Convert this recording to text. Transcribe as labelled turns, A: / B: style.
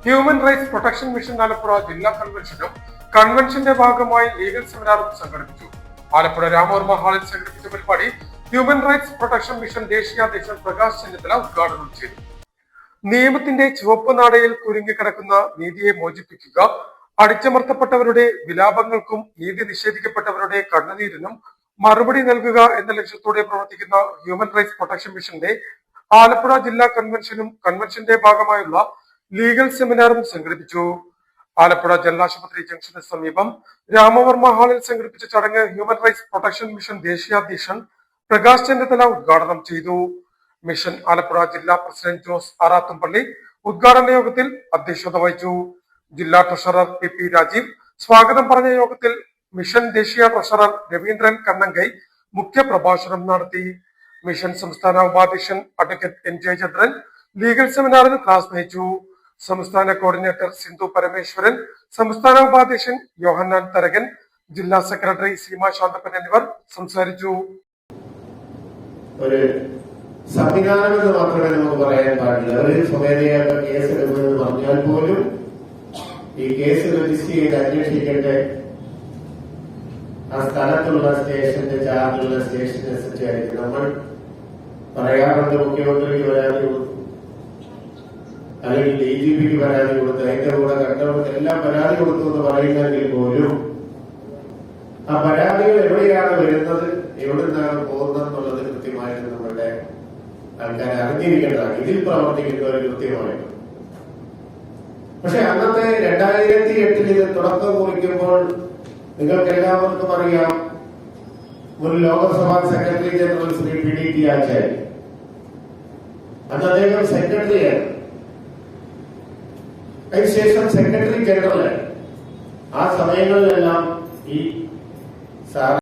A: Human rights protection mission Alappuzha ജില്ലാ കൺവെൻഷനും കൺവെൻഷന്റെ ഭാഗമായി legal സെമിനാറും സംഘടിപ്പിച്ചു. ആലപ്പുഴ രാമവർമ്മ ഹാളിൽ സംഘടിപ്പിച്ച പരിപാടി ഹ്യൂമൻ റൈറ്റ്സ് പ്രൊട്ടക്ഷൻ മിഷൻ ദേശീയ അധ്യക്ഷൻ പ്രകാശ് ചെന്നിത്തല ഉദ്ഘാടനം ചെയ്തു. നിയമത്തിന്റെ ചുവപ്പ് നാടയിൽ കുരുങ്ങിക്കിടക്കുന്ന നീതിയെ മോചിപ്പിക്കുക, അടിച്ചമർത്തപ്പെട്ടവരുടെ വിലാപങ്ങൾക്കും നീതി നിഷേധിക്കപ്പെട്ടവരുടെ കണ്ണുനീരിനും മറുപടി നൽകുക എന്ന ലക്ഷ്യത്തോടെ പ്രവർത്തിക്കുന്ന ഹ്യൂമൻ റൈറ്റ്സ് പ്രൊട്ടക്ഷൻ മിഷന്റെ ആലപ്പുഴ ജില്ലാ കൺവെൻഷനും കൺവെൻഷന്റെ ഭാഗമായുള്ള ലീഗൽ സെമിനാറും സംഘടിപ്പിച്ചു. ആലപ്പുഴ ജനലാശുപത്രി ജംഗ്ഷന് സമീപം രാമവർമ്മ ഹാളിൽ സംഘടിപ്പിച്ച ചടങ്ങ് ഹ്യൂമൻ റൈറ്റ്സ് പ്രൊട്ടക്ഷൻ മിഷൻ ദേശീയ അധ്യക്ഷൻ പ്രകാശ് ചെന്നിത്തല ഉദ്ഘാടനം ചെയ്തു. മിഷൻ ആലപ്പുഴ ജില്ലാ പ്രസിഡന്റ് ജോസ് ആറാത്തുംപള്ളി ഉദ്ഘാടന യോഗത്തിൽ അധ്യക്ഷത വഹിച്ചു. ജില്ലാ ട്രഷറർ പി രാജീവ് സ്വാഗതം പറഞ്ഞ യോഗത്തിൽ മിഷൻ ദേശീയ ട്രഷറർ രവീന്ദ്രൻ കണ്ണങ്കൈ മുഖ്യ പ്രഭാഷണം നടത്തി. മിഷൻ സംസ്ഥാന ഉപാധ്യക്ഷൻ അഡ്വക്കേറ്റ് എൻ ജയചന്ദ്രൻ ലീഗൽ സെമിനാറിന് ക്ലാസ് നയിച്ചു. സംസ്ഥാന കോർഡിനേറ്റർ സിന്ധു പരമേശ്വരൻ, സംസ്ഥാന ഉപാധ്യക്ഷൻ യോഹന്നാൻ തരകൻ, ജില്ലാ സെക്രട്ടറി സീമ ശാന്തപ്പൻ എന്നിവർ സംസാരിച്ചു.
B: ഒരു സംവിധാനം എന്ന് മാത്രമേ നമുക്ക് പറയാൻ പാടില്ല. ഒരു സ്വമേധയാ കേസ് എടുക്കുമെന്ന് പറഞ്ഞാൽ പോലും ഈ കേസ് രജിസ്റ്റർ ചെയ്ത് അന്വേഷിക്കേണ്ട ആ സ്ഥലത്തുള്ള സ്റ്റേഷന്റെ ചാർജുള്ള സ്റ്റേഷൻ എസ് ആയിരിക്കും. നമ്മൾ പറയാറുണ്ട് മുഖ്യമന്ത്രിക്ക് പരാതി കൊടുത്തു, അല്ലെങ്കിൽ DGPക്ക് പരാതി കൊടുത്തു, അതിന്റെ കൂടെ കണ്ടവർക്ക് എല്ലാം പരാതി കൊടുത്തു എന്ന് പറയുന്നെങ്കിൽ പോലും ആ പരാതികൾ എവിടെയാണ് വരുന്നത്, എവിടെ നിന്നാണ് പോകുന്നത് എന്നുള്ളത് കൃത്യമായിട്ട് നമ്മളുടെ ആൾക്കാരെ അറിഞ്ഞിരിക്കേണ്ടതാണ്. ഇതിൽ പ്രവർത്തിക്കുന്നവർ കൃത്യമായിട്ട്. പക്ഷെ അന്നത്തെ 2008 ഇത് തുടക്കം കുറിക്കുമ്പോൾ നിങ്ങൾക്ക് എല്ലാവർക്കും അറിയാം, ഒരു ലോകസഭാ സെക്രട്ടറി ജനറൽ ശ്രീ PDT ആചാര്യ, അന്ന് അദ്ദേഹം സെക്രട്ടറിയാണ്, അതിനുശേഷം സെക്രട്ടറി ജനറൽ. ആ സമയങ്ങളിലെല്ലാം ഈ